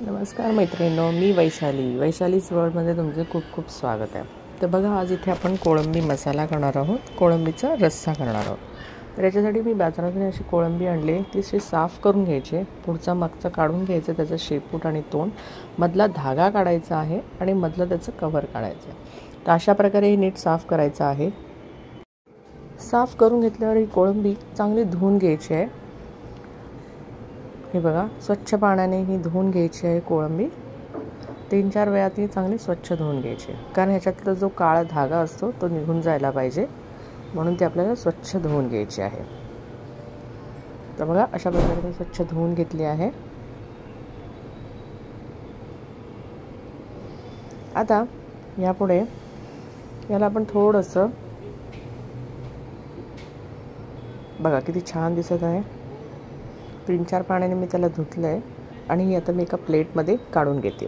नमस्कार मैत्रिणींनो, मी वैशालीच वर्ल्डमध्ये तुमचे खूप खूप स्वागत आहे. तर बघा, आज इथे आपण कोळंबी मसाला करणार आहोत, कोळंबीचा रस्सा करणार आहोत. तर याच्यासाठी मी बाजारातून अशी कोळंबी आणली, ती अशी साफ करून घ्यायची, पुढचा मागचा काढून घ्यायचं, त्याचं शेपूट आणि तोंड, मधला धागा काढायचा आहे आणि मधलं त्याचं कव्हर काढायचं आहे. तर अशा प्रकारे ही नीट साफ करायचं आहे. साफ करून घेतल्यावर ही कोळंबी चांगली धुवून घ्यायची आहे. हे बघा, स्वच्छ पाण्याने ही धुवून घ्यायची आहे कोळंबी. 3-4 वेळा ती चांगली स्वच्छ धुवून घ्यायची, कारण ह्याच्यातला जो काळा धागा असतो तो निघून जायला पाहिजे, म्हणून ती आपल्याला स्वच्छ धुवून घ्यायची आहे. तर बघा, अशा प्रकारे मी स्वच्छ धुवून घेतली आहे. आता यापुढे याला आपण थोडंसं, बघा किती छान दिसत आहे. 3-4 पाण्याने मी त्याला धुतलं आहे आणि ही आता मी एका प्लेटमध्ये काढून घेते.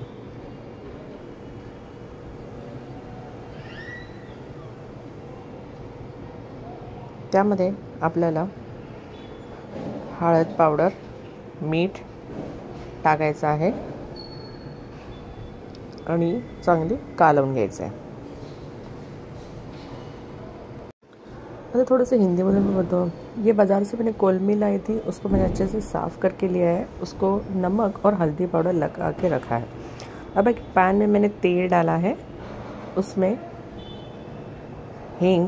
त्यामध्ये आपल्याला हळद पावडर, मीठ टाकायचं आहे आणि चांगली कालवून घ्यायचं आहे. अच्छा, थोड़ा सा हिंदी में मैं बताऊँ, ये बाज़ार से मैंने कोलमी लाई थी, उसको मैंने अच्छे से साफ़ करके लिया है, उसको नमक और हल्दी पाउडर लगा के रखा है. अब एक पैन में मैंने तेल डाला है, उसमें हींग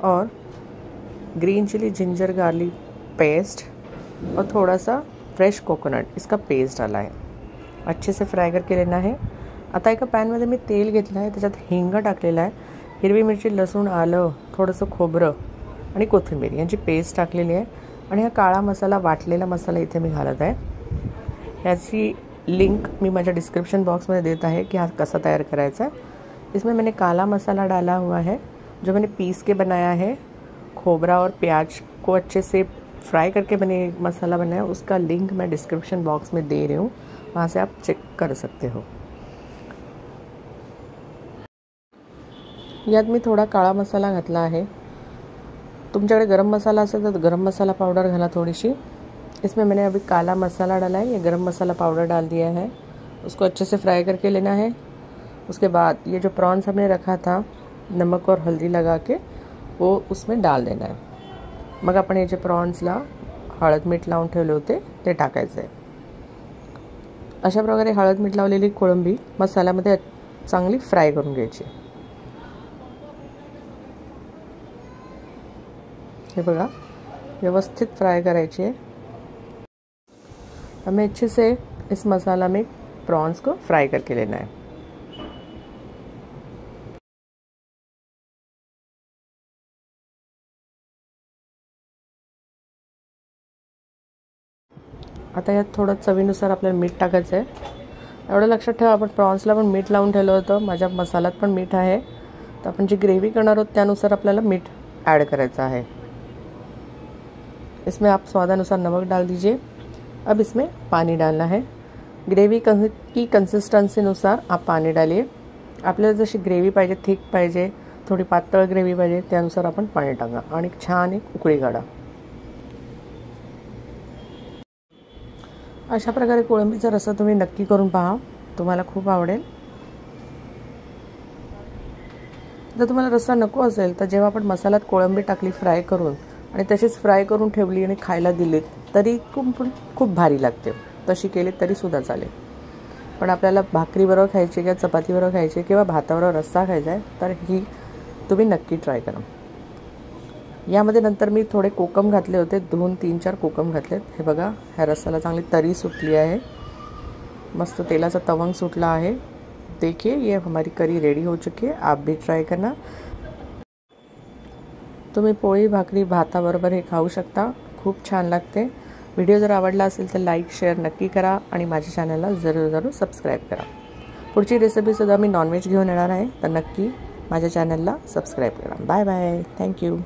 और green chilli ginger garlic paste और थोड़ा सा फ्रेश कोकोनट, इसका पेस्ट डाला है. अच्छे से फ्राय करके लेना है. आता एका पॅनमध्ये मी तेल घेतलं आहे, त्याच्यात हिंग टाकलेला आहे, हिरवी मिरची, लसूण, आलं, थोडंसं खोबरं आणि कोथिंबीर यांची पेस्ट टाकलेली आहे आणि हा काळा मसाला, वाटलेला मसाला इथे मी घालत आहे. याची लिंक मी माझ्या डिस्क्रिप्शन बॉक्स में देता है कि हाँ कैसा तैयार करायचा है. इसमें मैंने काला मसाला डाला हुआ है, जो मैंने पीस के बनाया है. खोबरा और प्याज को अच्छे से फ्राई करके मैंने एक मसाला बनाया, उसका लिंक मैं डिस्क्रिप्शन बॉक्स में दे रही हूँ, वहाँ से आप चेक कर सकते हो. यात मी थोड़ा काळा मसाला घातला आहे. तुमच्याकडे गरम मसाला असेल तर गरम मसाला पाउडर घाला थोड़ी-सी. इसमें मैंने अभी काला मसाला डाला है, ये गरम मसाला पाउडर डाल दिया है. उसको अच्छे से फ्राई करके लेना है. उसके बाद ये जो प्रॉन्स हमने रखा था नमक और हल्दी लगा के, वो उसमें डाल देना है. मग आपण हे जे प्रॉन्सला हळद मीठ लावून ठेवले होते ते टाकायचं आहे. अशा प्रकारे हळद मीठ लावलेली कोळंबी मसाल्यामध्ये चांगली फ्राय करून घ्यायची. ये बघा, व्यवस्थित फ्राई करायची है. हमें अच्छे से इस मसाला में प्रॉन्स को फ्राई करके लेना है. आता यात थोडं चवीनुसार आपल्याला मीठ टाकायचं आहे. एवढं लक्षात ठेवा, आपण प्रॉन्सला पण मीठ लावून ठेवलं होतं, माझ्या मसाल्यात पण मीठ आहे. तर आपण जी ग्रेव्ही करणार आहोत त्यानुसार आपल्याला मीठ ऐड करायचं आहे. इसमें आप स्वादानुसार नमक डाल दीजिए. अब इसमें पानी डालना है. ग्रेवी की कंसिस्टन्सी अनुसार आप पानी डालिए. आपल्याला जशी ग्रेव्ही पाहिजे, थिक पाहिजे, थोडी पातळ ग्रेव्ही पाहिजे, त्यानुसार आपण पाणी टाका आणि छान एक उकळी काढा. अशा प्रकारे कोळंबीचा रस्सा तुम्ही नक्की करून पहा, तुम्हाला खूप आवडेल. जर तुम्हाला रस्सा नको असेल तर जेव्हा आपण मसाल्यात कोळंबी टाकली फ्राय करून आणि तशीच फ्राय करून ठेवली आणि खायला दिलीत तरी खूप भारी लागते. तशी केली तरी सुद्धा चालेल. पण आपल्याला भाकरीबरोबर खायची किंवा चपातीबरोबर खायची किंवा भाताबरोबर रस्सा खायचा आहे तर ही तुम्ही नक्की ट्राय करा. यामध्ये नंतर मी थोडे कोकम घातले होते, 2-3-4 कोकम घातलेत. हे बघा, ह्या रस्साला चांगली तरी सुटली आहे, मस्त तेलाचा तवंग सुटला आहे. देखिए, ये हमारी करी रेडी हो चुकी है. आप भी ट्राय करना. तुम्ही पोळी, भाकरी, भाताबरोबर हे खाऊ शकता, खूप छान लागते. व्हिडिओ जर आवडला असेल तर लाईक, शेअर नक्की करा आणि माझ्या चॅनलला जरूर सबस्क्राईब करा. पुढची रेसिपीसुद्धा मी नॉनव्हेज घेऊन येणार आहे, तर नक्की माझ्या चॅनलला सबस्क्राईब करा. Bye bye. थँक्यू.